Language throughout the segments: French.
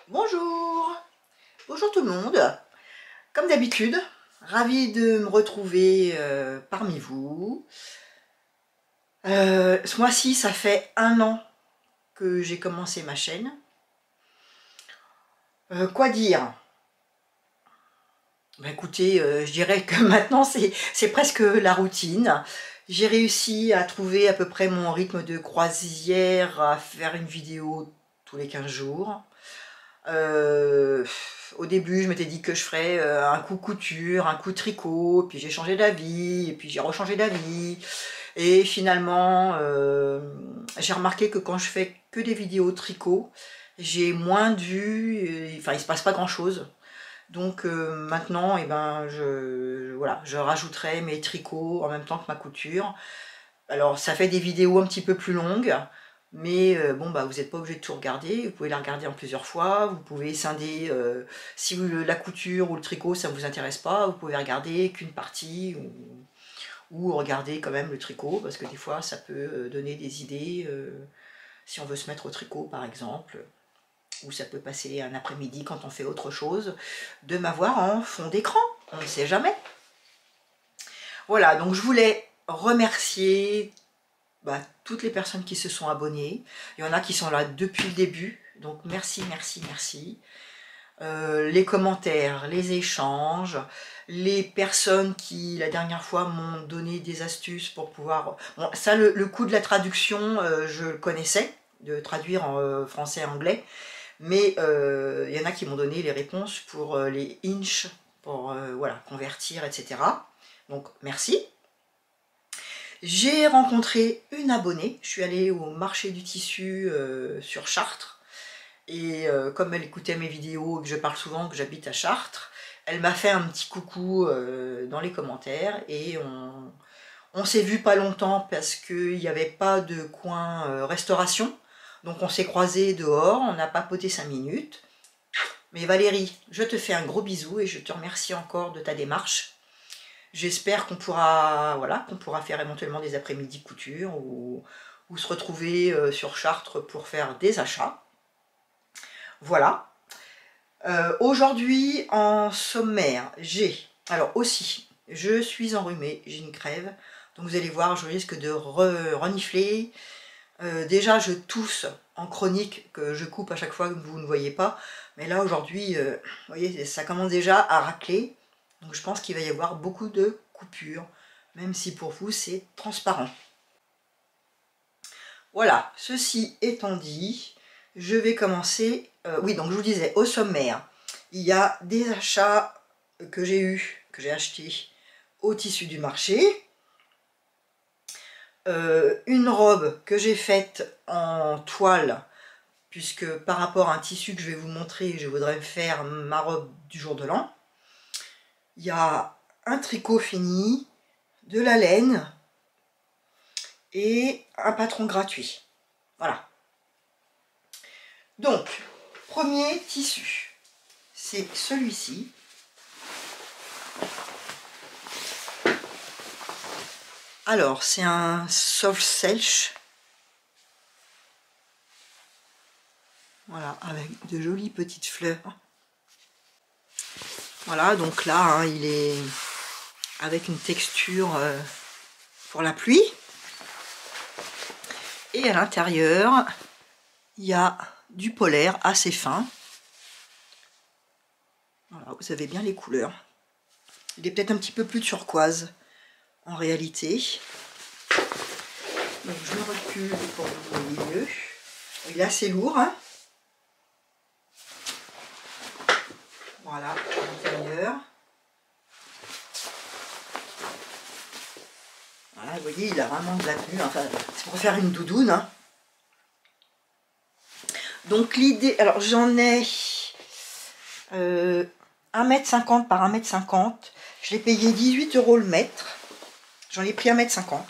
Bonjour, bonjour tout le monde. Comme d'habitude, ravie de me retrouver parmi vous. Ce mois-ci, ça fait 1 an que j'ai commencé ma chaîne. Quoi dire? Bah, écoutez, je dirais que maintenant c'est presque la routine. J'ai réussi à trouver à peu près mon rythme de croisière, à faire une vidéo tous les 15 jours. Au début, je m'étais dit que je ferais un coup couture, un coup tricot, puis j'ai changé d'avis, et puis j'ai rechangé d'avis. Et finalement, j'ai remarqué que quand je fais que des vidéos tricot, j'ai moins de vues, enfin il se passe pas grand chose. Donc maintenant, eh ben, voilà, je rajouterai mes tricots en même temps que ma couture. Alors ça fait des vidéos un petit peu plus longues, mais bon bah vous n'êtes pas obligé de tout regarder, vous pouvez la regarder en plusieurs fois, vous pouvez scinder, si la couture ou le tricot ça ne vous intéresse pas, vous pouvez regarder qu'une partie, ou regarder quand même le tricot, parce que des fois ça peut donner des idées, si on veut se mettre au tricot par exemple, ou ça peut passer un après-midi quand on fait autre chose, de m'avoir en fond d'écran, on ne sait jamais. Voilà, donc je voulais remercier toutes les personnes qui se sont abonnées. Il y en a qui sont là depuis le début, donc merci, merci, merci. Les commentaires, les échanges, les personnes qui la dernière fois m'ont donné des astuces pour pouvoir... Bon, ça, le coup de la traduction, je le connaissais, de traduire en français et anglais, mais il y en a qui m'ont donné les réponses pour les inch, pour voilà, convertir, etc. Donc merci. J'ai rencontré une abonnée, je suis allée au marché du tissu sur Chartres, et comme elle écoutait mes vidéos et que je parle souvent que j'habite à Chartres, elle m'a fait un petit coucou dans les commentaires, et on s'est vu pas longtemps parce qu'il n'y avait pas de coin restauration, donc on s'est croisés dehors, on a papoté 5 minutes. Mais Valérie, je te fais un gros bisou et je te remercie encore de ta démarche. J'espère qu'on pourra, voilà, qu'on pourra faire éventuellement des après-midi couture, ou se retrouver sur Chartres pour faire des achats. Voilà. Aujourd'hui, en sommaire, j'ai... Alors aussi, je suis enrhumée, j'ai une crève. Donc vous allez voir, je risque de renifler. Déjà, je tousse en chronique, que je coupe à chaque fois que vous ne voyez pas. Mais là, aujourd'hui, vous voyez, ça commence déjà à racler. Donc je pense qu'il va y avoir beaucoup de coupures, même si pour vous, c'est transparent. Voilà, ceci étant dit, je vais commencer. Oui, donc je vous disais, au sommaire, il y a des achats que j'ai eus, que j'ai achetés au tissu du marché. Une robe que j'ai faite en toile, puisque par rapport à un tissu que je vais vous montrer, je voudrais faire ma robe du jour de l'an. Il y a un tricot fini, de la laine et un patron gratuit. Voilà. Donc, premier tissu, c'est celui-ci. Alors, c'est un soft selch. Voilà, avec de jolies petites fleurs. Voilà, donc là, hein, il est avec une texture pour la pluie. Et à l'intérieur, il y a du polaire assez fin. Voilà, vous avez bien les couleurs. Il est peut-être un petit peu plus turquoise en réalité. Donc je me recule pour que vous voyez mieux. Il est assez lourd, hein. Voilà, à l'intérieur. Voilà, vous voyez, il a vraiment de la tenue. Enfin, c'est pour faire une doudoune, hein. Donc l'idée, alors j'en ai 1,50 m par 1,50 m. Je l'ai payé 18 € le mètre. J'en ai pris 1,50 m.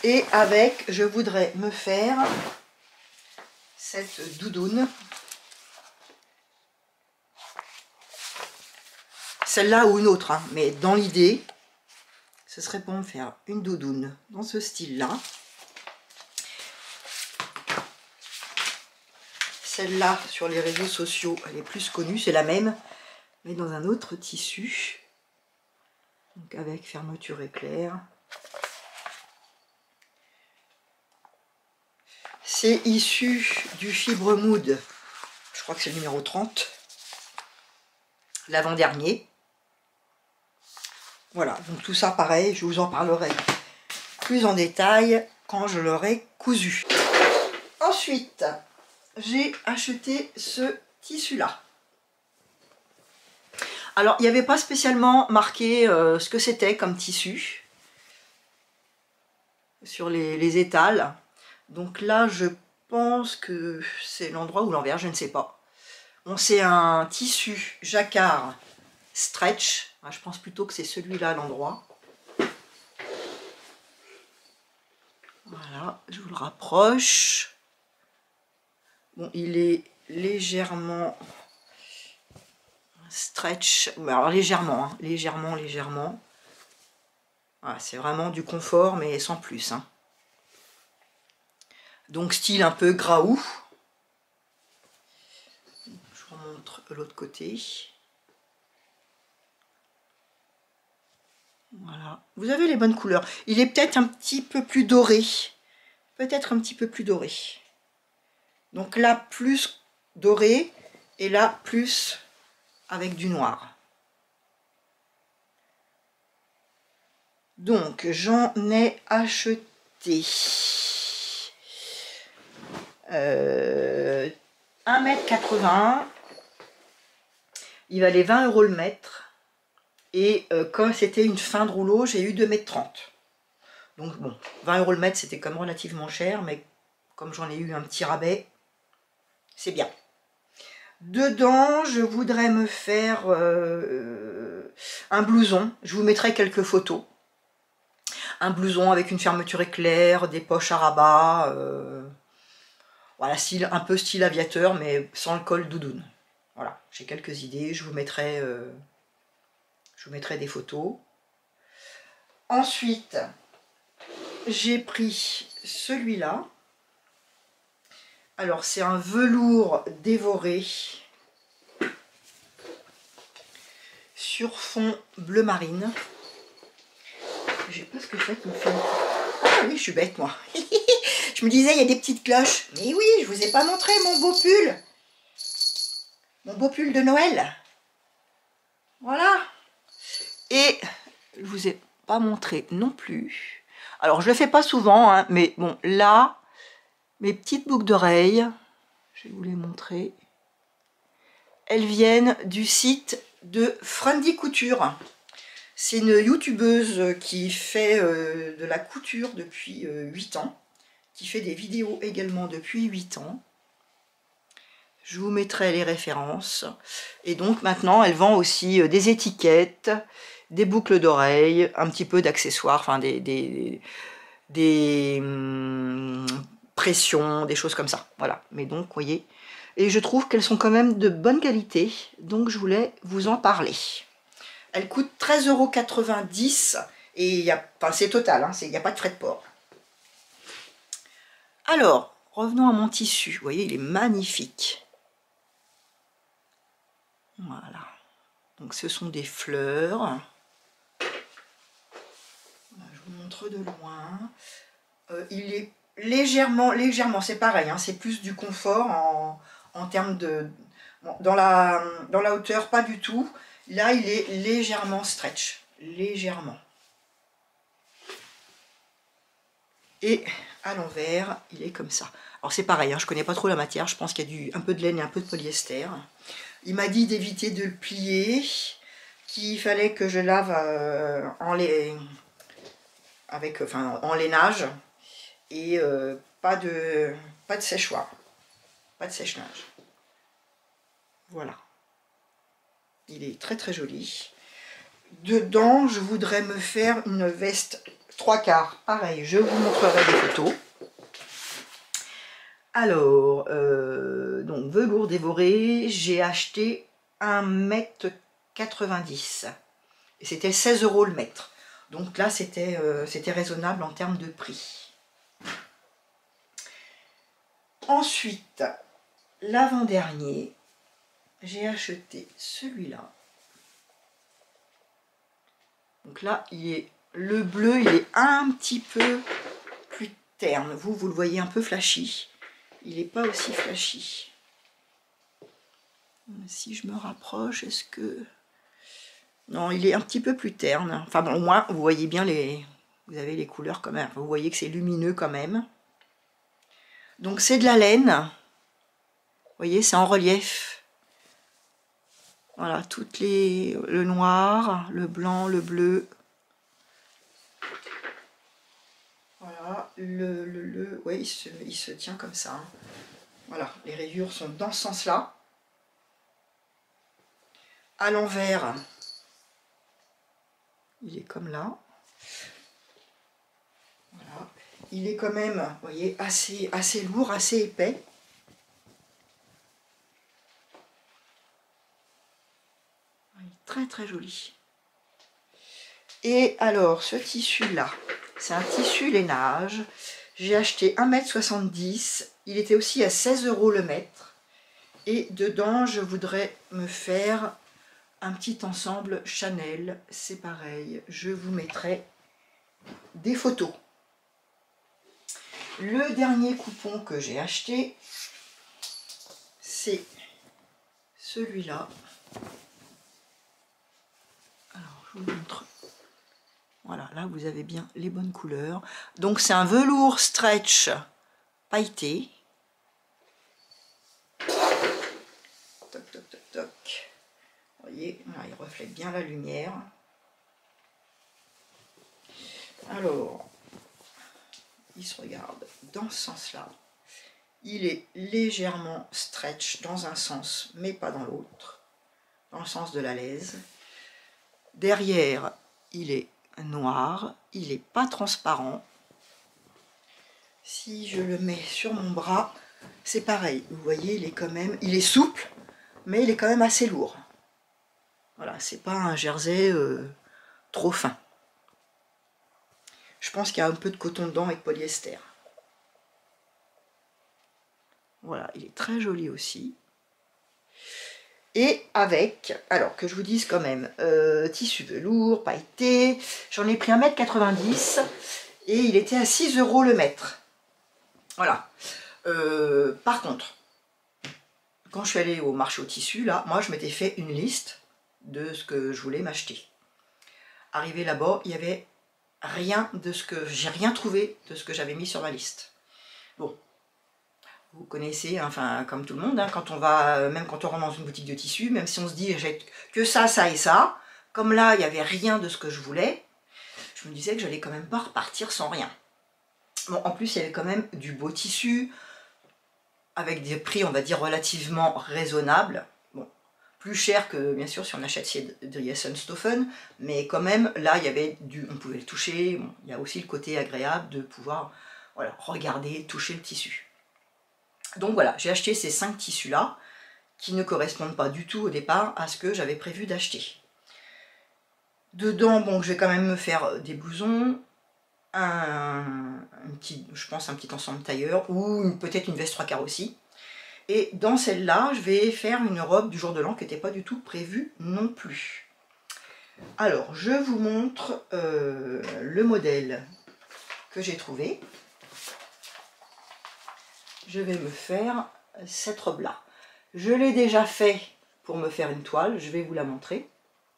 Et avec, je voudrais me faire cette doudoune. Celle-là ou une autre, hein, mais dans l'idée, ce serait pour me faire une doudoune dans ce style-là. celle-là sur les réseaux sociaux, elle est plus connue, c'est la même, mais dans un autre tissu. Donc avec fermeture éclair. C'est issu du Fibre Mood, je crois que c'est le numéro 30, l'avant-dernier. Voilà, donc tout ça pareil, je vous en parlerai plus en détail quand je l'aurai cousu. Ensuite, j'ai acheté ce tissu-là. Alors, il n'y avait pas spécialement marqué ce que c'était comme tissu sur les étals. Donc là, je pense que c'est l'endroit ou l'envers, je ne sais pas. Bon, c'est un tissu jacquard stretch. Je pense plutôt que c'est celui-là l'endroit. Voilà, je vous le rapproche. Bon, il est légèrement stretch. Alors légèrement, hein, légèrement. Voilà, c'est vraiment du confort, mais sans plus. Hein. Donc style un peu graou. Je vous montre l'autre côté. Voilà. Vous avez les bonnes couleurs. Il est peut-être un petit peu plus doré. Peut-être un petit peu plus doré. Donc là, plus doré. Et là, plus avec du noir. Donc, j'en ai acheté 1,80 m. Il valait 20 € le mètre. Et comme c'était une fin de rouleau, j'ai eu 2,30 m. Donc bon, 20 € le mètre, c'était quand même relativement cher, mais comme j'en ai eu un petit rabais, c'est bien. Dedans, je voudrais me faire un blouson. Je vous mettrai quelques photos. Un blouson avec une fermeture éclair, des poches à rabat. Voilà, style, un peu style aviateur, mais sans le col doudoune. Voilà, j'ai quelques idées, je vous mettrai des photos. Ensuite, j'ai pris celui-là. Alors, c'est un velours dévoré sur fond bleu marine. Je sais pas ce que c'est qui me fait. Ah oui, je suis bête, moi. Je me disais, il y a des petites cloches. Mais oui, je vous ai pas montré mon beau pull. Mon beau pull de Noël. Voilà. Et je vous ai pas montré non plus. Alors, je le fais pas souvent, hein, mais bon, là, mes petites boucles d'oreilles, je vais vous les montrer. Elles viennent du site de Friendly Couture. C'est une youtubeuse qui fait de la couture depuis 8 ans, qui fait des vidéos également depuis 8 ans. Je vous mettrai les références. Et donc maintenant, elle vend aussi des étiquettes, des boucles d'oreilles, un petit peu d'accessoires, enfin des pressions, des choses comme ça. Voilà. Mais donc, vous voyez, et je trouve qu'elles sont quand même de bonne qualité, donc je voulais vous en parler. Elle coûte 13,90 € et enfin, c'est total, hein, il n'y a pas de frais de port. Alors, revenons à mon tissu. Vous voyez, il est magnifique. Voilà. Donc, ce sont des fleurs. Voilà, je vous montre de loin. Il est légèrement, c'est pareil, hein, c'est plus du confort en termes de... Bon, dans la hauteur, pas du tout. Là, il est légèrement stretch, légèrement. Et à l'envers, il est comme ça. Alors c'est pareil, hein, je connais pas trop la matière, je pense qu'il y a un peu de laine et un peu de polyester. Il m'a dit d'éviter de le plier, qu'il fallait que je lave en lainage et pas de séchoir, pas de sèche-linge. Voilà. Il est très très joli. Dedans, je voudrais me faire une veste 3/4. Pareil, je vous montrerai des photos. Alors, donc velours dévoré, j'ai acheté 1,90 m. Et c'était 16 € le mètre. Donc là, c'était raisonnable en termes de prix. Ensuite, l'avant-dernier, j'ai acheté celui-là. Donc là, le bleu, il est un petit peu plus terne. Vous le voyez un peu flashy. Il n'est pas aussi flashy. Si je me rapproche, est-ce que... Non, il est un petit peu plus terne. Enfin bon, au moins, vous voyez bien vous avez les couleurs quand même. Vous voyez que c'est lumineux quand même. Donc c'est de la laine. Vous voyez, c'est en relief. Voilà, le noir, le blanc, le bleu. Voilà, ouais, il se tient comme ça. Hein. Voilà, les rayures sont dans ce sens-là. À l'envers, il est comme là. Voilà. Il est quand même, vous voyez, assez lourd, assez épais. Il est très très joli. Et alors, ce tissu-là, c'est un tissu lainage. J'ai acheté 1,70 m. Il était aussi à 16 € le mètre. Et dedans, je voudrais me faire un petit ensemble Chanel. C'est pareil, je vous mettrai des photos. Le dernier coupon que j'ai acheté, c'est celui-là. Alors, je vous montre. Voilà, là, vous avez bien les bonnes couleurs. Donc, c'est un velours stretch pailleté. Toc, toc, toc, toc. Vous voyez, là, il reflète bien la lumière. Alors, il se regarde dans ce sens-là. Il est légèrement stretch dans un sens, mais pas dans l'autre, dans le sens de la laise. Derrière, il est noir, il n'est pas transparent. Si je le mets sur mon bras, c'est pareil. Vous voyez, il est souple, mais il est quand même assez lourd. Voilà, c'est pas un jersey trop fin. Je pense qu'il y a un peu de coton dedans et de polyester. Voilà, il est très joli aussi. Et avec, alors que je vous dise quand même, tissu velours, pailleté, j'en ai pris 1,90 m et il était à 6 € le mètre. Voilà. Par contre, quand je suis allée au marché au tissu, là, moi je m'étais fait une liste de ce que je voulais m'acheter. Arrivé là-bas, il y avait rien de ce que j'ai rien trouvé de ce que j'avais mis sur ma liste. Bon, vous connaissez, hein, enfin comme tout le monde, hein, quand on va, même quand on rentre dans une boutique de tissu, même si on se dit j'ai que ça, ça et ça, comme là il n'y avait rien de ce que je voulais, je me disais que j'allais quand même pas repartir sans rien. Bon, en plus il y avait quand même du beau tissu, avec des prix on va dire relativement raisonnables. Bon, plus cher que bien sûr si on achète chez Driessenstoffen, mais quand même là il y avait on pouvait le toucher. Bon, il y a aussi le côté agréable de pouvoir voilà, regarder, toucher le tissu. Donc voilà, j'ai acheté ces 5 tissus là qui ne correspondent pas du tout au départ à ce que j'avais prévu d'acheter. Dedans, bon, je vais quand même me faire des blousons, je pense un petit ensemble tailleur ou peut-être une veste 3/4 aussi. Et dans celle-là, je vais faire une robe du jour de l'an qui n'était pas du tout prévue non plus. Alors, je vous montre le modèle que j'ai trouvé. Je vais me faire cette robe-là. Je l'ai déjà fait pour me faire une toile, je vais vous la montrer.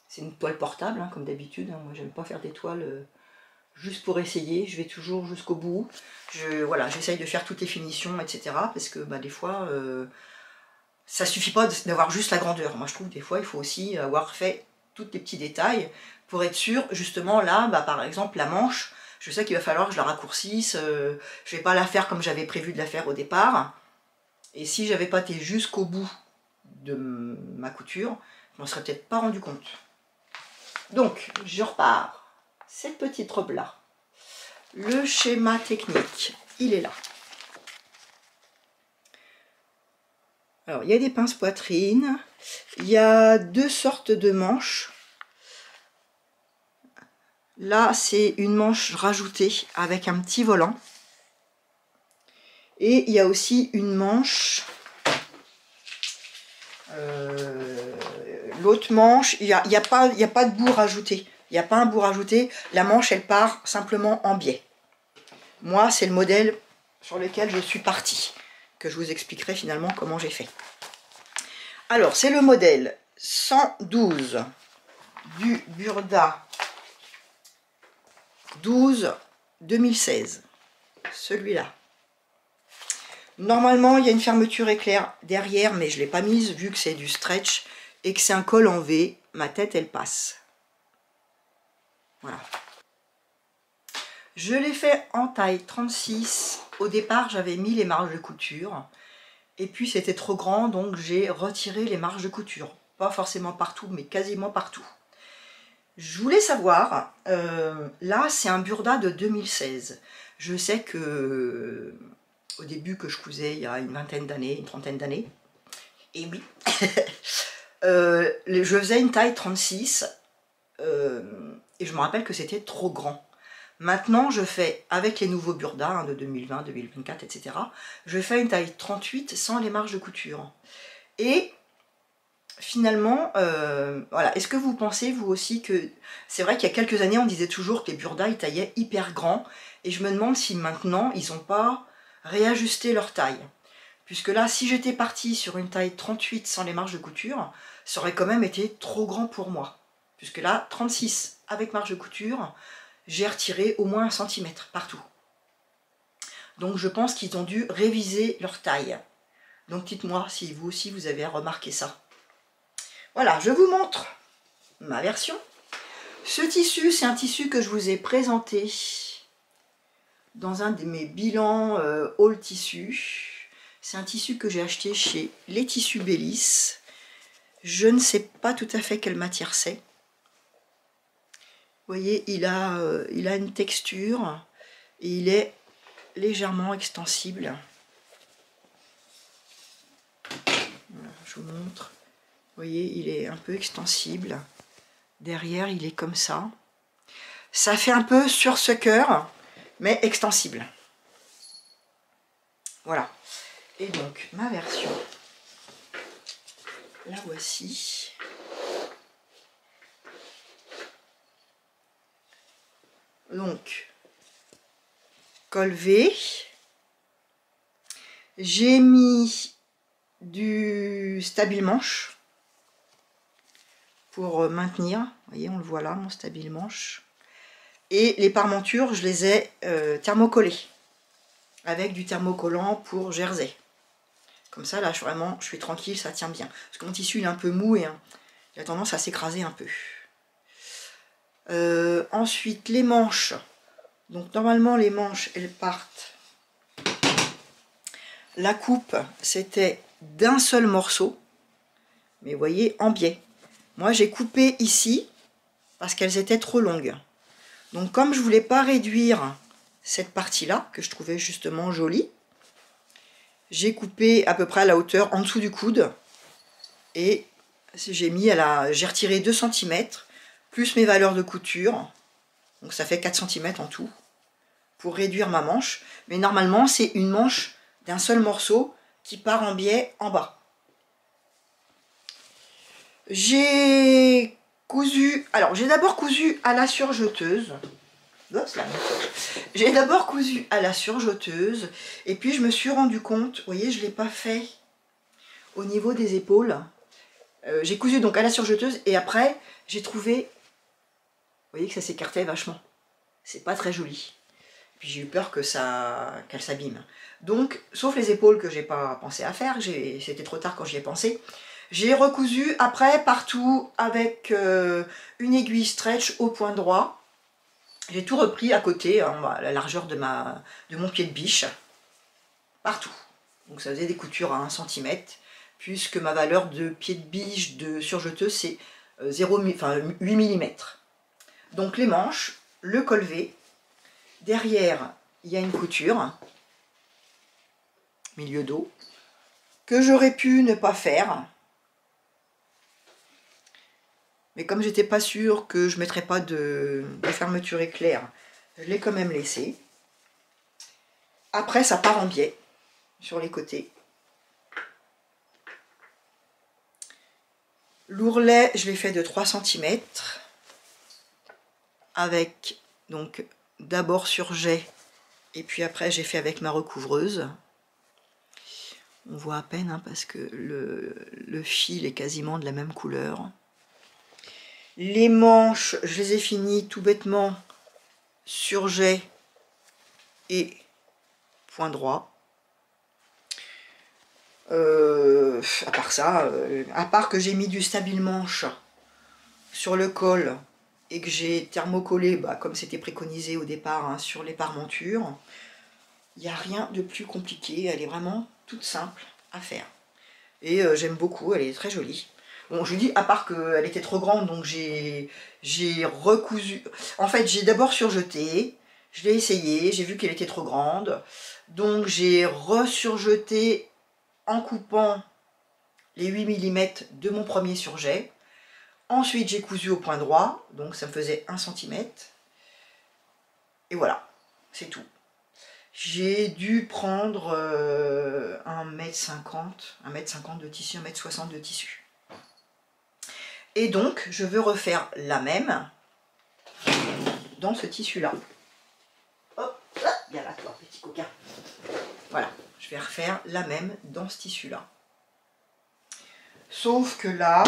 C'est une toile portable, hein, comme d'habitude. Hein. Moi, j'aime pas faire des toiles juste pour essayer. Je vais toujours jusqu'au bout. Voilà, j'essaye de faire toutes les finitions, etc. Parce que bah, des fois, ça suffit pas d'avoir juste la grandeur. Moi, je trouve des fois, il faut aussi avoir fait tous les petits détails pour être sûr, justement, là, bah, par exemple, la manche, je sais qu'il va falloir que je la raccourcisse. Je vais pas la faire comme j'avais prévu de la faire au départ. Et si j'avais pas été jusqu'au bout de ma couture, je m'en serais peut-être pas rendu compte. Donc, je repars. Cette petite robe-là. Le schéma technique, il est là. Alors, il y a des pinces poitrine. Il y a 2 sortes de manches. Là, c'est une manche rajoutée avec un petit volant. Et il y a aussi une manche L'autre manche, il n'y a pas de bout rajouté. Il n'y a pas un bout rajouté. La manche, elle part simplement en biais. Moi, c'est le modèle sur lequel je suis partie, que je vous expliquerai finalement comment j'ai fait. Alors, c'est le modèle 112 du Burda 12 2016. Celui-là. Normalement, il y a une fermeture éclair derrière, mais je ne l'ai pas mise vu que c'est du stretch et que c'est un col en V. Ma tête, elle passe. Voilà. Je l'ai fait en taille 36. Au départ, j'avais mis les marges de couture. Et puis, c'était trop grand, donc j'ai retiré les marges de couture. Pas forcément partout, mais quasiment partout. Je voulais savoir, là, c'est un Burda de 2016. Je sais que, au début que je cousais, il y a une vingtaine d'années, une trentaine d'années, et oui, je faisais une taille 36, et je me rappelle que c'était trop grand. Maintenant, je fais, avec les nouveaux Burda hein, de 2020, 2024, etc., je fais une taille 38 sans les marges de couture. Et finalement, voilà, est-ce que vous pensez, vous aussi, que... C'est vrai qu'il y a quelques années, on disait toujours que les Burda, ils taillaient hyper grand, et je me demande si maintenant, ils n'ont pas réajusté leur taille. Puisque là, si j'étais partie sur une taille 38 sans les marges de couture, ça aurait quand même été trop grand pour moi. Puisque là, 36 avec marge de couture, j'ai retiré au moins 1 cm partout. Donc je pense qu'ils ont dû réviser leur taille. Donc dites-moi si vous aussi vous avez remarqué ça. Voilà, je vous montre ma version. Ce tissu, c'est un tissu que je vous ai présenté dans un de mes bilans haul tissu. C'est un tissu que j'ai acheté chez Les Tissus Bellis. Je ne sais pas tout à fait quelle matière c'est. Vous voyez, il a une texture et il est légèrement extensible. Voilà, je vous montre. Vous voyez, il est un peu extensible. Derrière, il est comme ça. Ça fait un peu sursucker, mais extensible. Voilà. Et donc, ma version, la voici. Donc, col V. J'ai mis du stabile manche pour maintenir. Vous voyez, on le voit là, mon stabile manche. Et les parmentures, je les ai thermocollées avec du thermocollant pour jersey. Comme ça, là, je suis tranquille, ça tient bien. Parce que mon tissu, il est un peu mou et il a tendance à s'écraser un peu. Ensuite, les manches. Donc, normalement, les manches, elles partent. La coupe, c'était d'un seul morceau. Mais vous voyez, en biais. Moi, j'ai coupé ici parce qu'elles étaient trop longues. Donc, comme je ne voulais pas réduire cette partie-là, que je trouvais justement jolie, j'ai coupé à peu près à la hauteur en dessous du coude. Et j'ai retiré 2 cm, plus mes valeurs de couture. Donc, ça fait 4 cm en tout, pour réduire ma manche. Mais normalement, c'est une manche d'un seul morceau qui part en biais en bas. J'ai cousu, alors j'ai d'abord cousu à la surjeteuse. J'ai d'abord cousu à la surjeteuse et puis je me suis rendu compte, vous voyez, je ne l'ai pas fait au niveau des épaules. J'ai cousu donc à la surjeteuse et après j'ai trouvé, vous voyez que ça s'écartait vachement. C'est pas très joli. Puis j'ai eu peur que qu'elle s'abîme. Donc, sauf les épaules que j'ai pas pensé à faire, c'était trop tard quand j'y ai pensé. J'ai recousu après partout avec une aiguille stretch au point droit. J'ai tout repris à côté, à la largeur de mon pied de biche, partout. Donc ça faisait des coutures à 1 cm, puisque ma valeur de pied de biche de surjeteuse c'est 8 mm. Donc les manches, le col V, derrière il y a une couture, milieu dos, que j'aurais pu ne pas faire. Mais comme j'étais pas sûre que je ne mettrais pas de fermeture éclair, je l'ai quand même laissé. Après, ça part en biais sur les côtés. L'ourlet, je l'ai fait de 3 cm avec donc d'abord sur jet et puis après j'ai fait avec ma recouvreuse. On voit à peine hein, parce que le fil est quasiment de la même couleur. Les manches, je les ai finies tout bêtement sur jet et point droit. À part ça, à part que j'ai mis du stabile manche sur le col et que j'ai thermocollé, bah, comme c'était préconisé au départ, hein, sur les parmentures, il n'y a rien de plus compliqué, elle est vraiment toute simple à faire. Et j'aime beaucoup, elle est très jolie. Bon, je vous dis, à part qu'elle était trop grande, donc j'ai recousu. En fait, j'ai d'abord surjeté, je l'ai essayé, j'ai vu qu'elle était trop grande. Donc j'ai resurjeté en coupant les 8 mm de mon premier surjet. Ensuite, j'ai cousu au point droit, donc ça me faisait 1 cm. Et voilà, c'est tout. J'ai dû prendre 1,50 m de tissu, 1,60 m de tissu. Et donc, je veux refaire la même dans ce tissu-là. Hop, viens là, toi, petit coquin. Voilà, je vais refaire la même dans ce tissu-là. Sauf que là,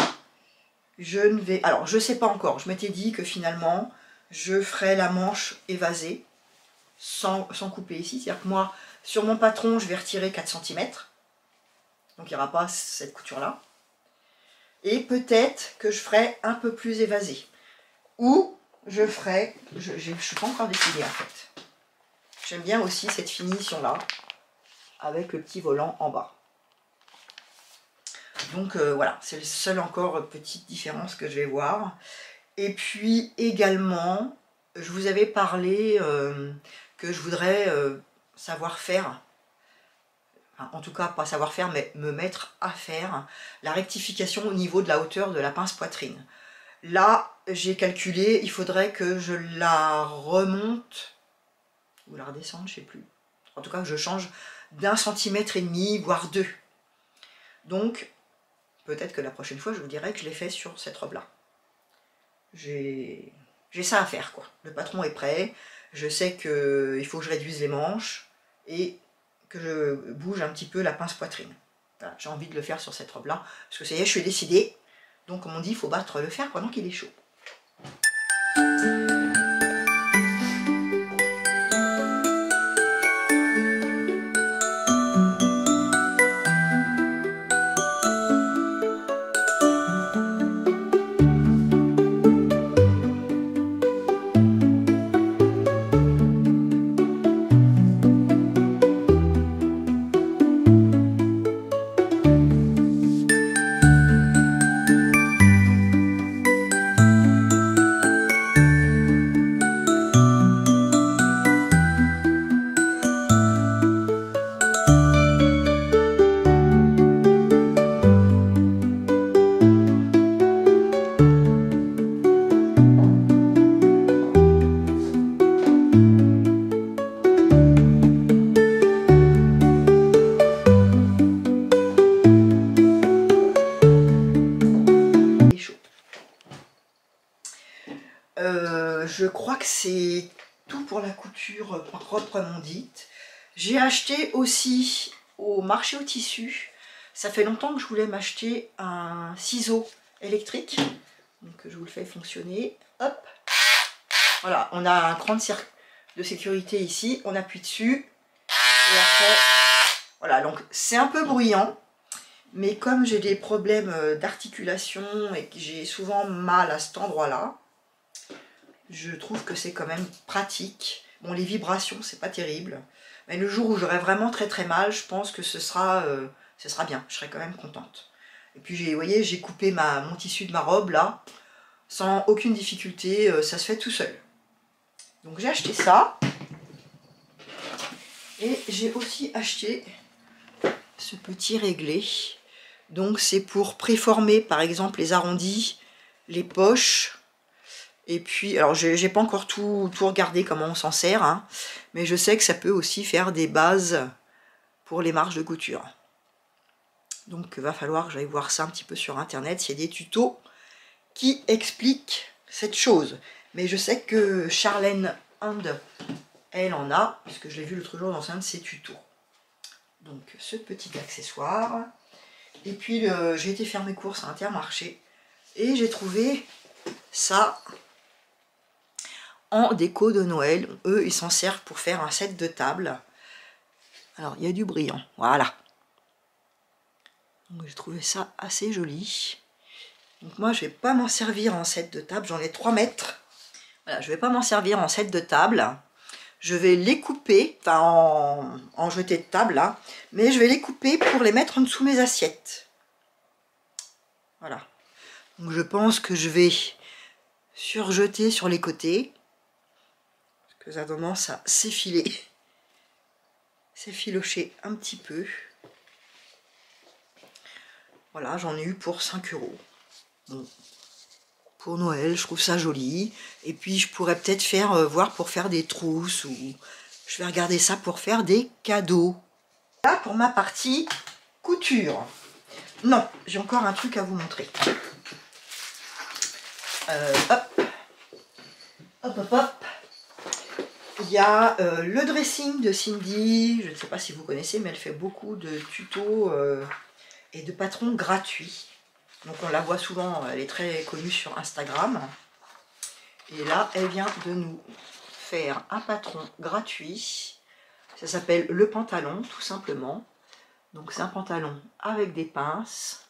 je ne vais... Alors, je ne sais pas encore. Je m'étais dit que finalement, je ferais la manche évasée sans couper ici. C'est-à-dire que moi, sur mon patron, je vais retirer 4 cm. Donc, il n'y aura pas cette couture-là. Et peut-être que je ferai un peu plus évasé. Ou je ferai... Je ne suis pas encore décidée, en fait. J'aime bien aussi cette finition-là, avec le petit volant en bas. Donc voilà, c'est la seule encore petite différence que je vais voir. Et puis également, je vous avais parlé que je voudrais savoir faire, enfin, en tout cas pas savoir faire, mais me mettre à faire la rectification au niveau de la hauteur de la pince poitrine. Là, j'ai calculé, il faudrait que je la remonte, ou la redescende, je sais plus. En tout cas, que je change d'1,5 cm, voire 2. Donc, peut-être que la prochaine fois, je vous dirai que je l'ai fait sur cette robe-là. J'ai ça à faire, quoi. Le patron est prêt. Je sais qu'il faut que je réduise les manches et que je bouge un petit peu la pince poitrine. Voilà, j'ai envie de le faire sur cette robe-là. Parce que ça y est, je suis décidée. Donc, comme on dit, il faut battre le fer pendant qu'il est chaud. Je crois que c'est tout pour la couture proprement dite. J'ai acheté aussi au marché au tissu. Ça fait longtemps que je voulais m'acheter un ciseau électrique. Donc je vous le fais fonctionner. Hop. Voilà, on a un cran de sécurité ici. On appuie dessus. Et après, voilà, donc c'est un peu bruyant. Mais comme j'ai des problèmes d'articulation et que j'ai souvent mal à cet endroit-là, je trouve que c'est quand même pratique. Bon, les vibrations, c'est pas terrible. Mais le jour où j'aurai vraiment très mal, je pense que ce sera bien. Je serai quand même contente. Et puis, vous voyez, j'ai coupé mon tissu de ma robe, là, sans aucune difficulté. Ça se fait tout seul. Donc, j'ai acheté ça. Et j'ai aussi acheté ce petit réglé. Donc, c'est pour préformer, par exemple, les arrondis, les poches. Et puis, alors j'ai pas encore tout regardé comment on s'en sert, hein, mais je sais que ça peut aussi faire des bases pour les marges de couture. Donc, il va falloir que j'aille voir ça un petit peu sur internet, s'il y a des tutos qui expliquent cette chose. Mais je sais que Charlène Hand, elle en a, puisque je l'ai vu l'autre jour dans un de ses tutos. Donc, ce petit accessoire. Et puis, j'ai été faire mes courses à Intermarché et j'ai trouvé ça en déco de Noël. Eux, ils s'en servent pour faire un set de table. Alors, il y a du brillant, voilà. Donc, j'ai trouvé ça assez joli. Donc, moi, je vais pas m'en servir en set de table. J'en ai 3 mètres. Voilà, je vais pas m'en servir en set de table. Je vais les couper, enfin en jeté de table, là. Mais je vais les couper pour les mettre en dessous mes assiettes. Voilà. Donc, je pense que je vais surjeter sur les côtés. Parce que ça a tendance à s'effiler. S'effilocher un petit peu. Voilà, j'en ai eu pour 5 €. Bon. Pour Noël, je trouve ça joli. Et puis, je pourrais peut-être faire, voir pour faire des trousses. Ou je vais regarder ça pour faire des cadeaux. Là, pour ma partie couture. Non, j'ai encore un truc à vous montrer. Hop. Hop, hop, hop. Il y a le dressing de Cindy. Je ne sais pas si vous connaissez, mais elle fait beaucoup de tutos et de patrons gratuits. Donc on la voit souvent, elle est très connue sur Instagram. Et là, elle vient de nous faire un patron gratuit. Ça s'appelle le pantalon, tout simplement. Donc c'est un pantalon avec des pinces.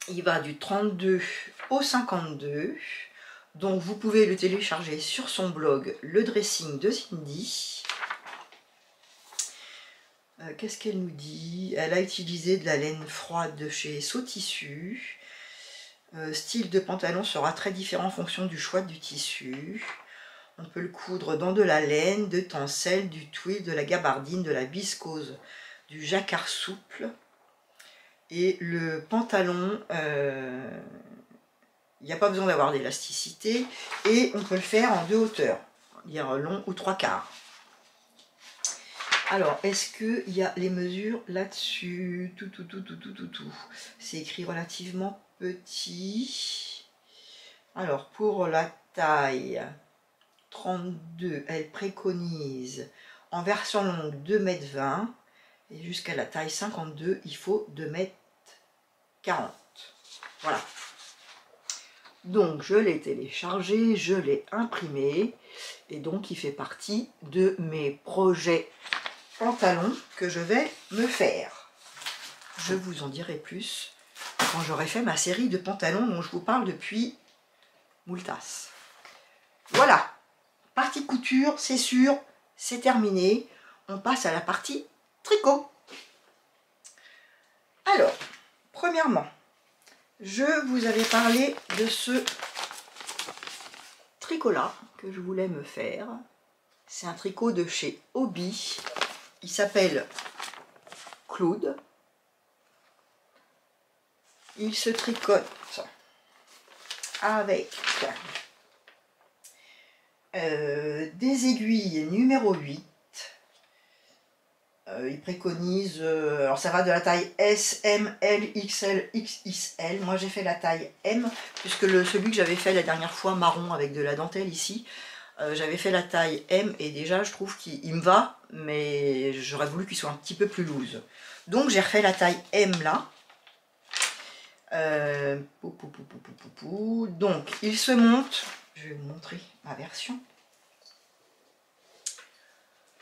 Il va du 32 au 52. Donc vous pouvez le télécharger sur son blog, le dressing de Cindy. Qu'est-ce qu'elle nous dit? Elle a utilisé de la laine froide de chez Sotissu. Style de pantalon sera très différent en fonction du choix du tissu. On peut le coudre dans de la laine, de tencel, du twill, de la gabardine, de la viscose, du jacquard souple. Et le pantalon, il n'y a pas besoin d'avoir d'élasticité. Et on peut le faire en 2 hauteurs, dire long ou 3/4. Alors, est-ce qu'il y a les mesures là-dessus? Tout. C'est écrit relativement petit. Alors, pour la taille 32, elle préconise en version longue 2,20 m. Et jusqu'à la taille 52, il faut 2,40 m. Voilà. Donc, je l'ai téléchargé, je l'ai imprimé. Et donc, il fait partie de mes projets pantalons que je vais me faire. Je vous en dirai plus quand j'aurai fait ma série de pantalons dont je vous parle depuis moultasse. Voilà, partie couture, c'est sûr, c'est terminé. On passe à la partie tricot. Alors, premièrement, je vous avais parlé de ce tricot-là que je voulais me faire. C'est un tricot de chez Hobby. Il s'appelle Claude. Il se tricote avec des aiguilles numéro 8. Il préconise, alors ça va de la taille S, M, L, XL, XXL. Moi j'ai fait la taille M, puisque celui que j'avais fait la dernière fois marron avec de la dentelle ici, j'avais fait la taille M et déjà je trouve qu'il me va, mais j'aurais voulu qu'il soit un petit peu plus loose. Donc j'ai refait la taille M là. Donc il se monte, je vais vous montrer ma version.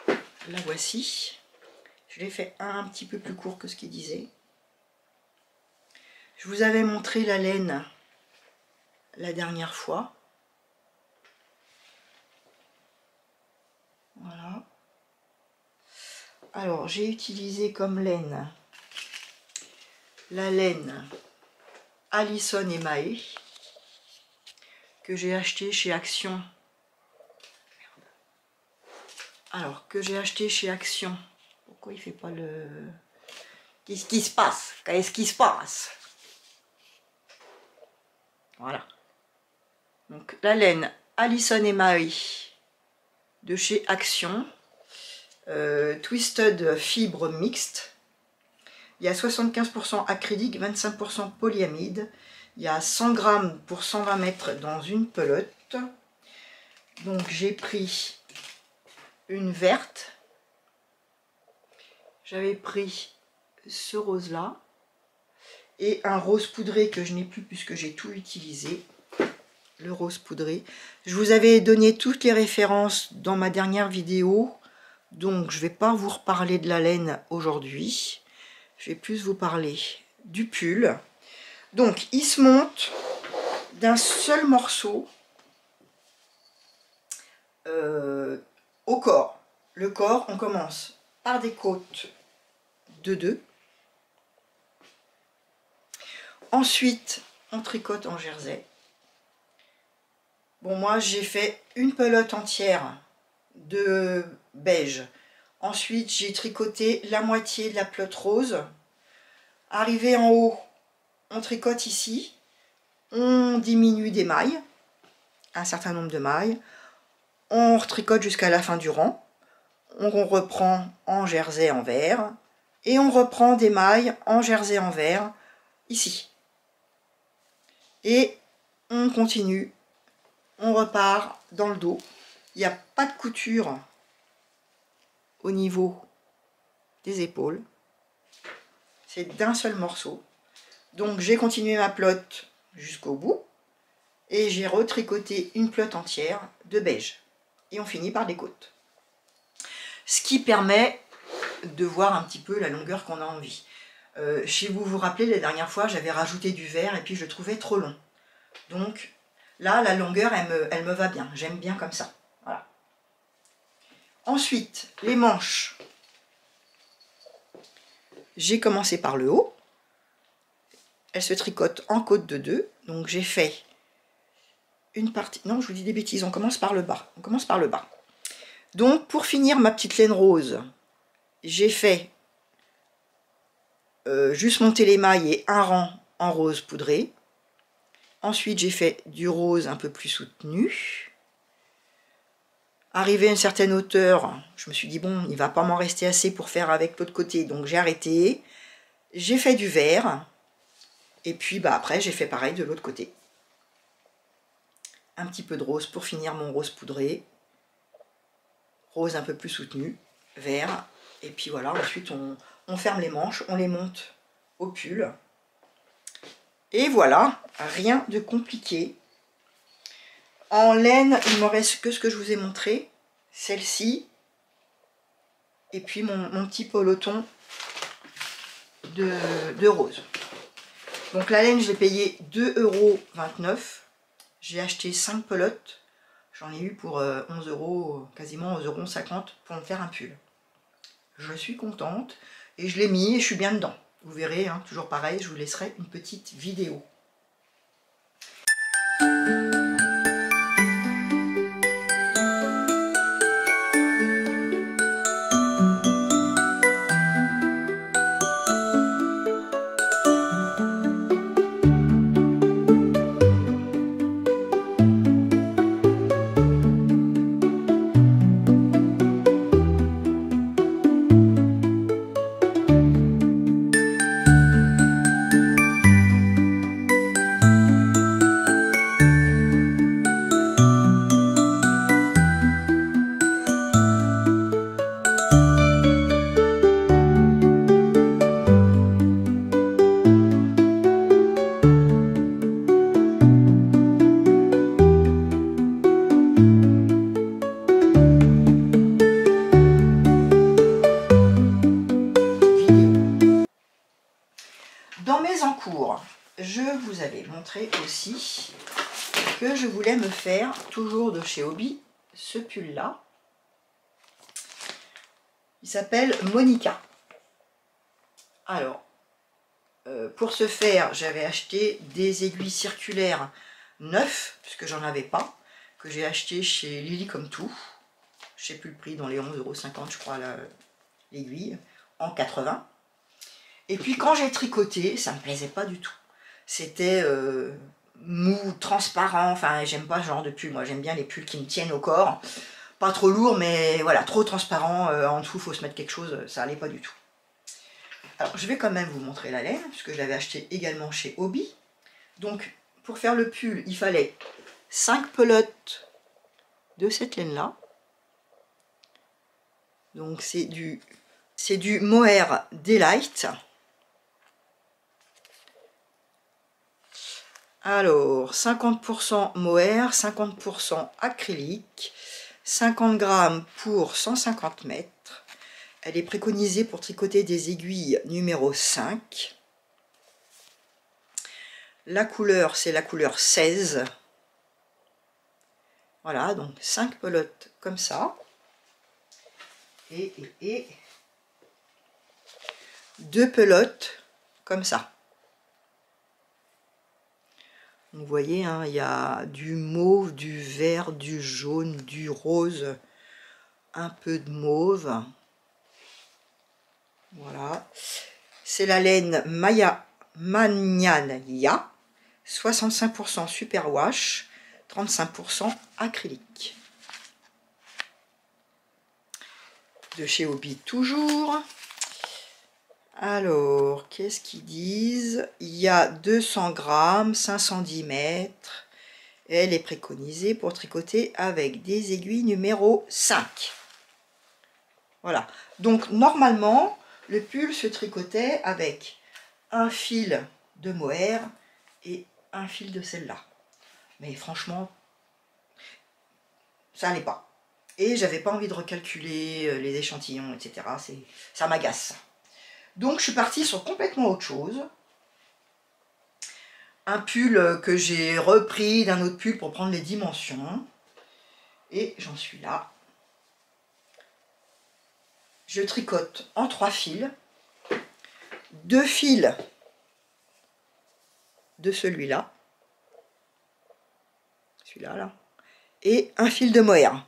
La voici. Je l'ai fait un petit peu plus court que ce qu'il disait. Je vous avais montré la laine la dernière fois. Voilà. Alors, j'ai utilisé comme laine la laine Allison et Mahé que j'ai acheté chez Action. Alors, que j'ai acheté chez Action. Pourquoi il fait pas le... Qu'est-ce qui se passe? Qu'est-ce qui se passe? Voilà. Donc, la laine Allison et Mahé de chez Action. Twisted fibre mixte. Il y a 75% acrylique, 25% polyamide. Il y a 100 grammes pour 120 mètres dans une pelote. Donc j'ai pris une verte. J'avais pris ce rose là. Et un rose poudré que je n'ai plus puisque j'ai tout utilisé. Le rose poudré. Je vous avais donné toutes les références dans ma dernière vidéo. Donc je ne vais pas vous reparler de la laine aujourd'hui. Je vais plus vous parler du pull. Donc il se monte d'un seul morceau au corps. Le corps, on commence par des côtes de 2. Ensuite, on tricote en jersey. Bon, moi, j'ai fait une pelote entière de beige. Ensuite, j'ai tricoté la moitié de la pelote rose. Arrivé en haut, on tricote ici. On diminue des mailles, un certain nombre de mailles. On retricote jusqu'à la fin du rang. On reprend en jersey en vert. Et on reprend des mailles en jersey en vert ici. Et on continue, on repart dans le dos. Il n'y a pas de couture au niveau des épaules. C'est d'un seul morceau. Donc j'ai continué ma pelote jusqu'au bout. Et j'ai retricoté une pelote entière de beige. Et on finit par des côtes. Ce qui permet de voir un petit peu la longueur qu'on a envie. Si vous vous rappelez, la dernière fois, j'avais rajouté du vert et puis je le trouvais trop long. Donc là, la longueur, elle me va bien. J'aime bien comme ça. Voilà. Ensuite, les manches. J'ai commencé par le haut. Elle se tricote en côte de 2. Donc j'ai fait une partie... Non, je vous dis des bêtises. On commence par le bas. On commence par le bas. Donc pour finir ma petite laine rose, j'ai fait... juste monter les mailles et un rang en rose poudré. Ensuite, j'ai fait du rose un peu plus soutenu. Arrivé à une certaine hauteur, je me suis dit, bon, il ne va pas m'en rester assez pour faire avec l'autre côté. Donc, j'ai arrêté. J'ai fait du vert. Et puis, bah, après, j'ai fait pareil de l'autre côté. Un petit peu de rose pour finir mon rose poudré. Rose un peu plus soutenu. Vert. Et puis, voilà. Ensuite, on ferme les manches. On les monte au pull. Et voilà, rien de compliqué. En laine, il ne me reste que ce que je vous ai montré. Celle-ci. Et puis mon petit peloton de rose. Donc la laine, je l'ai payé 2,29 €. J'ai acheté 5 pelotes. J'en ai eu pour 11 €, quasiment 11,50 € pour me faire un pull. Je suis contente. Et je l'ai mis et je suis bien dedans. Vous verrez, hein, toujours pareil, je vous laisserai une petite vidéo. Dans mes encours, je vous avais montré aussi que je voulais me faire, toujours de chez Hobby, ce pull là. Il s'appelle Monica. Alors, pour ce faire, j'avais acheté des aiguilles circulaires neuves, puisque j'en avais pas, que j'ai acheté chez Lily Comme Tout. Je sais plus le prix, dans les 11,50 € je crois l'aiguille, en 80. Et puis quand j'ai tricoté, ça me plaisait pas du tout. C'était mou, transparent, enfin j'aime pas ce genre de pull, moi j'aime bien les pulls qui me tiennent au corps. Pas trop lourd, mais voilà, trop transparent, en dessous il faut se mettre quelque chose, ça allait pas du tout. Alors, je vais quand même vous montrer la laine, puisque je l'avais acheté également chez Hobby. Donc, pour faire le pull, il fallait 5 pelotes de cette laine-là. Donc, c'est du Mohair Delight. Alors, 50% mohair, 50% acrylique, 50 grammes pour 150 mètres. Elle est préconisée pour tricoter des aiguilles numéro 5. La couleur, c'est la couleur 16. Voilà, donc 5 pelotes comme ça. Et 2 pelotes comme ça. Vous voyez, hein, il y a du mauve, du vert, du jaune, du rose, un peu de mauve. Voilà. C'est la laine Maya Magnania, 65% superwash, 35% acrylique. De chez Hobby toujours. Alors, qu'est-ce qu'ils disent? Il y a 200 grammes, 510 mètres. Elle est préconisée pour tricoter avec des aiguilles numéro 5. Voilà. Donc, normalement, le pull se tricotait avec un fil de mohair et un fil de celle-là. Mais franchement, ça n'allait pas. Et j'avais pas envie de recalculer les échantillons, etc. Ça m'agace. Donc, je suis partie sur complètement autre chose. Un pull que j'ai repris d'un autre pull pour prendre les dimensions. Et j'en suis là. Je tricote en 3 fils. 2 fils de celui-là. Celui-là, là. Et un fil de mohair.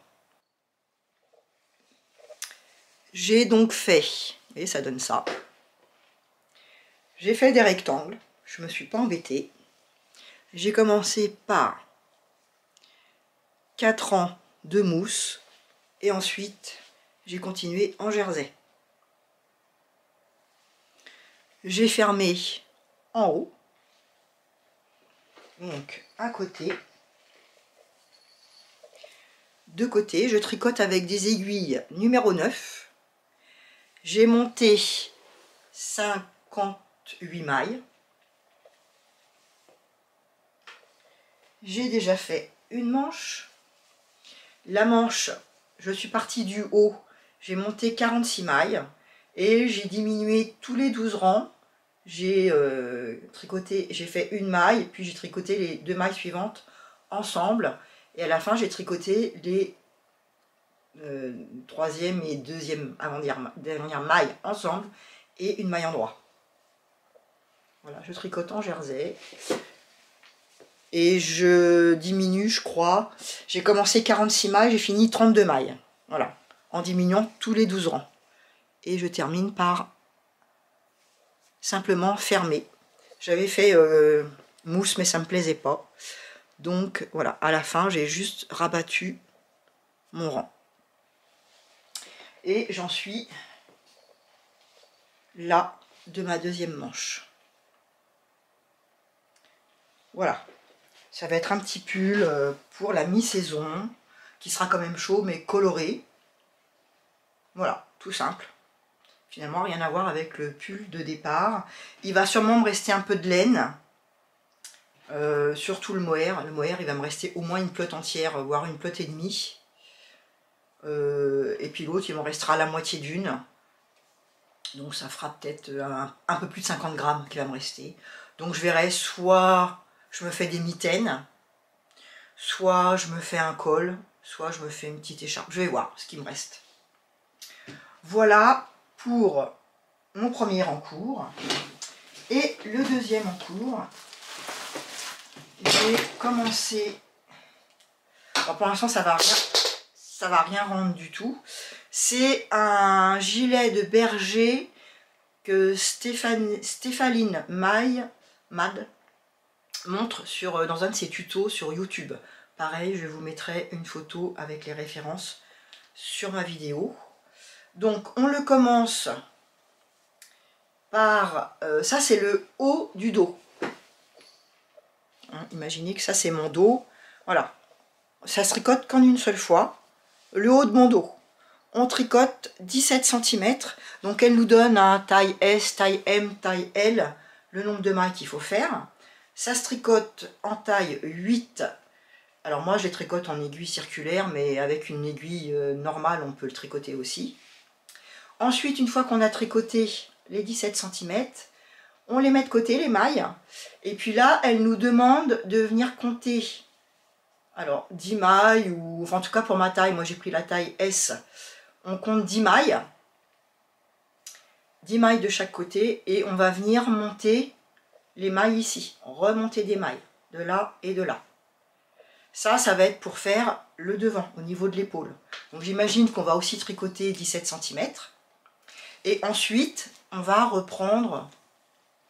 J'ai donc fait, et ça donne ça. J'ai fait des rectangles. Je ne me suis pas embêtée. J'ai commencé par 4 rangs de mousse. Et ensuite, j'ai continué en jersey. J'ai fermé en haut. Donc, à côté. De côté, je tricote avec des aiguilles numéro 9. J'ai monté 58 mailles. J'ai déjà fait une manche. La manche, je suis partie du haut, j'ai monté 46 mailles et j'ai diminué tous les 12 rangs. J'ai tricoté, j'ai fait une maille, puis j'ai tricoté les 2 mailles suivantes ensemble. Et à la fin, j'ai tricoté les 3e et 2e avant-dernière maille ensemble et une maille en droit. Voilà, je tricote en jersey. Et je diminue, je crois. J'ai commencé 46 mailles, j'ai fini 32 mailles. Voilà, en diminuant tous les 12 rangs. Et je termine par simplement fermer. J'avais fait mousse, mais ça ne me plaisait pas. Donc voilà, à la fin, j'ai juste rabattu mon rang. Et j'en suis là de ma 2e manche. Voilà. Ça va être un petit pull pour la mi-saison, qui sera quand même chaud, mais coloré. Voilà, tout simple. Finalement, rien à voir avec le pull de départ. Il va sûrement me rester un peu de laine, surtout le mohair. Le mohair, il va me rester au moins une pelote entière, voire une pelote et demie. Et puis l'autre, il m'en restera la moitié d'une. Donc ça fera peut-être un peu plus de 50 grammes qui va me rester. Donc je verrai, soit je me fais des mitaines, soit je me fais un col, soit je me fais une petite écharpe. Je vais voir ce qui me reste. Voilà pour mon premier en cours. Et le deuxième en cours, j'ai commencé... Alors pour l'instant, ça va rien rendre du tout. C'est un gilet de berger que Stéphanie Mad montre dans un de ses tutos sur YouTube. Pareil, je vous mettrai une photo avec les références sur ma vidéo. Donc, on le commence par... ça, c'est le haut du dos. Hein, imaginez que ça, c'est mon dos. Voilà. Ça se tricote qu'en une seule fois. Le haut de mon dos. On tricote 17 cm. Donc, elle nous donne un taille S, taille M, taille L, le nombre de mailles qu'il faut faire. Ça se tricote en taille 8. Alors moi, je les tricote en aiguille circulaire, mais avec une aiguille normale, on peut le tricoter aussi. Ensuite, une fois qu'on a tricoté les 17 cm, on les met de côté, les mailles. Et puis là, elle nous demande de venir compter. Alors, 10 mailles, ou enfin, en tout cas pour ma taille, moi j'ai pris la taille S. On compte 10 mailles. 10 mailles de chaque côté. Et on va venir monter les mailles ici. Remonter des mailles, de là et de là. Ça va être pour faire le devant, au niveau de l'épaule. Donc j'imagine qu'on va aussi tricoter 17 cm. Et ensuite, on va reprendre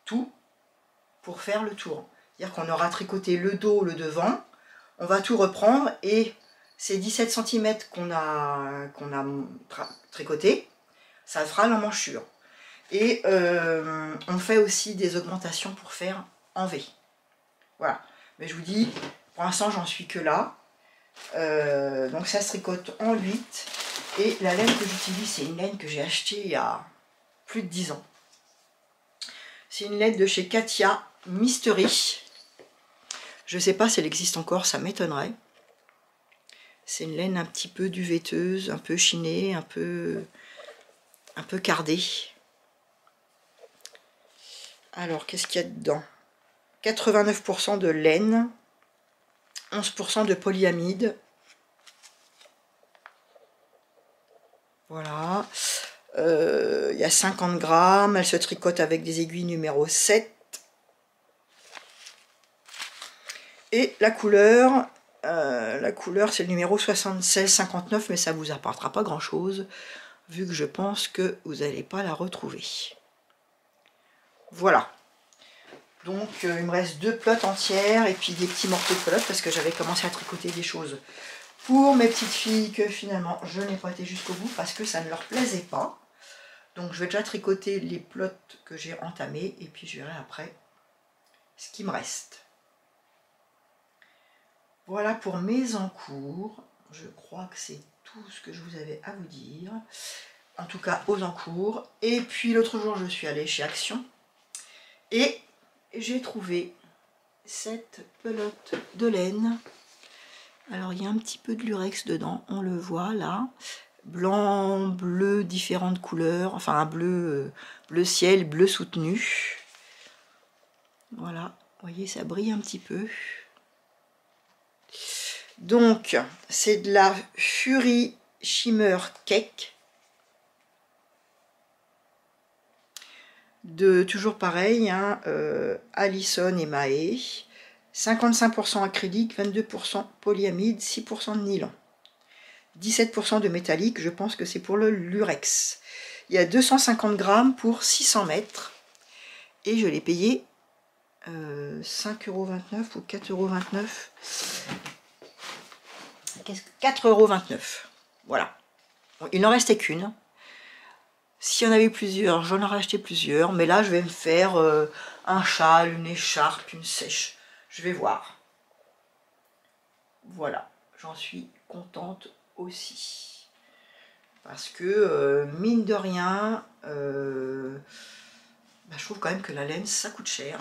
tout pour faire le tour. C'est-à-dire qu'on aura tricoté le dos, le devant. On va tout reprendre et ces 17 cm qu'on a tricoté, ça fera l'emmanchure. Et on fait aussi des augmentations pour faire en V. Voilà. Mais je vous dis, pour l'instant, j'en suis que là. Donc ça se tricote en 8. Et la laine que j'utilise, c'est une laine que j'ai achetée il y a plus de 10 ans. C'est une laine de chez Katia Mystery. Je ne sais pas si elle existe encore, ça m'étonnerait. C'est une laine un petit peu duvetteuse, un peu chinée, un peu cardée. Alors, qu'est-ce qu'il y a dedans? 89% de laine, 11% de polyamide. Voilà. Il y a 50 grammes. Elle se tricote avec des aiguilles numéro 7. Et la couleur c'est le numéro 76-59, mais ça ne vous apportera pas grand-chose, vu que je pense que vous n'allez pas la retrouver. Voilà. Donc, il me reste 2 pelotes entières et puis des petits morceaux de pelote parce que j'avais commencé à tricoter des choses pour mes petites filles que finalement je n'ai pas été jusqu'au bout parce que ça ne leur plaisait pas. Donc, je vais déjà tricoter les pelotes que j'ai entamées et puis je verrai après ce qui me reste. Voilà pour mes encours. Je crois que c'est tout ce que je vous avais à vous dire. En tout cas, aux encours. Et puis l'autre jour, je suis allée chez Action. Et j'ai trouvé cette pelote de laine. Alors, il y a un petit peu de lurex dedans. On le voit là. Blanc, bleu, différentes couleurs. Enfin, un bleu, bleu ciel, bleu soutenu. Voilà. Vous voyez, ça brille un petit peu. Donc, c'est de la Fury Shimmer Cake. De toujours pareil, hein, Allison et Mahé. 55% acrylique, 22% polyamide, 6% de nylon. 17% de métallique, je pense que c'est pour le lurex. Il y a 250 grammes pour 600 mètres. Et je l'ai payé 5,29 € ou 4,29 €. 4,29 €. Voilà. Bon, il n'en restait qu'une. S'il y en avait plusieurs, j'en aurais acheté plusieurs. Mais là, je vais me faire un châle, une écharpe, une sèche. Je vais voir. Voilà. J'en suis contente aussi. Parce que, mine de rien, je trouve quand même que la laine, ça coûte cher.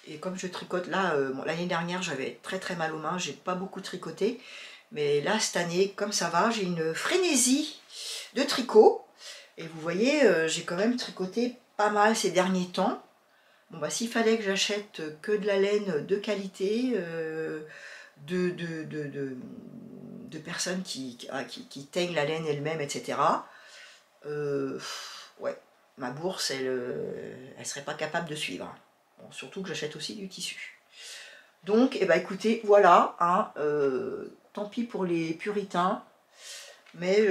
Et comme je tricote là, bon, l'année dernière j'avais très mal aux mains, j'ai pas beaucoup tricoté. Mais là cette année, comme ça va, j'ai une frénésie de tricot. Et vous voyez, j'ai quand même tricoté pas mal ces derniers temps. Bon bah s'il fallait que j'achète que de la laine de qualité, de personnes qui teignent la laine elles-mêmes, etc. Ouais, ma bourse, elle serait pas capable de suivre. Bon, surtout que j'achète aussi du tissu. Donc, eh ben, écoutez, voilà, hein, tant pis pour les puritains, mais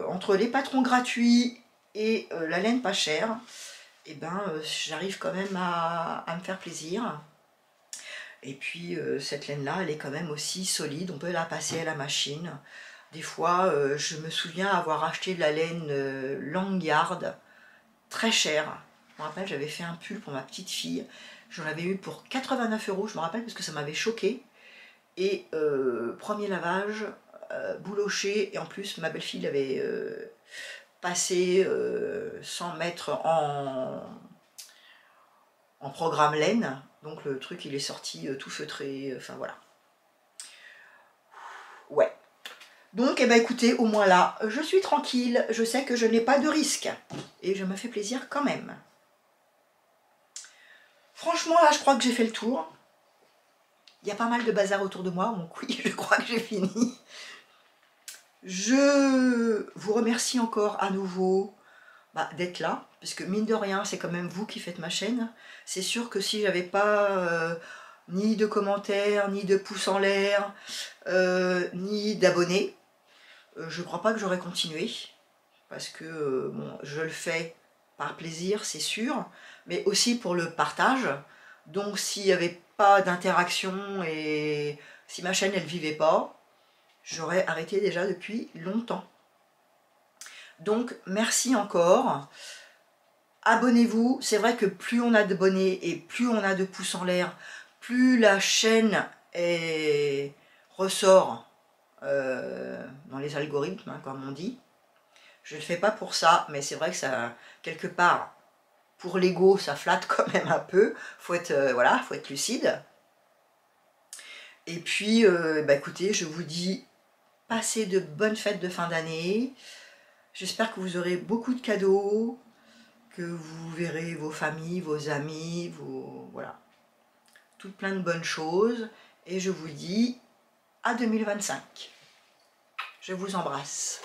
entre les patrons gratuits et la laine pas chère, eh ben, j'arrive quand même à me faire plaisir. Et puis, cette laine-là, elle est quand même aussi solide, on peut la passer à la machine. Des fois, je me souviens avoir acheté de la laine Langyard, très cher. Je me rappelle, j'avais fait un pull pour ma petite fille. J'en avais eu pour 89 €, je me rappelle, parce que ça m'avait choqué. Et premier lavage, bouloché, et en plus ma belle-fille l'avait passé sans mettre en programme laine. Donc le truc il est sorti tout feutré, enfin voilà. Ouais. Donc, eh ben, écoutez, au moins là, je suis tranquille, je sais que je n'ai pas de risque. Et je me fais plaisir quand même. Franchement, là, je crois que j'ai fait le tour. Il y a pas mal de bazar autour de moi, donc oui, je crois que j'ai fini. Je vous remercie encore à nouveau d'être là, parce que mine de rien, c'est quand même vous qui faites ma chaîne. C'est sûr que si j'avais pas ni de commentaires, ni de pouces en l'air, ni d'abonnés, je crois pas que j'aurais continué, parce que bon, je le fais par plaisir, c'est sûr, mais aussi pour le partage. Donc s'il n'y avait pas d'interaction et si ma chaîne elle vivait pas, j'aurais arrêté déjà depuis longtemps. Donc merci encore. Abonnez-vous, c'est vrai que plus on a d'abonnés et plus on a de pouces en l'air, plus la chaîne ressort dans les algorithmes, hein, comme on dit. Je ne le fais pas pour ça, mais c'est vrai que ça, quelque part, pour l'ego, ça flatte quand même un peu. Faut être, voilà, faut être lucide. Et puis, écoutez, je vous dis, passez de bonnes fêtes de fin d'année. J'espère que vous aurez beaucoup de cadeaux, que vous verrez vos familles, vos amis, voilà, toutes plein de bonnes choses. Et je vous dis à 2025. Je vous embrasse.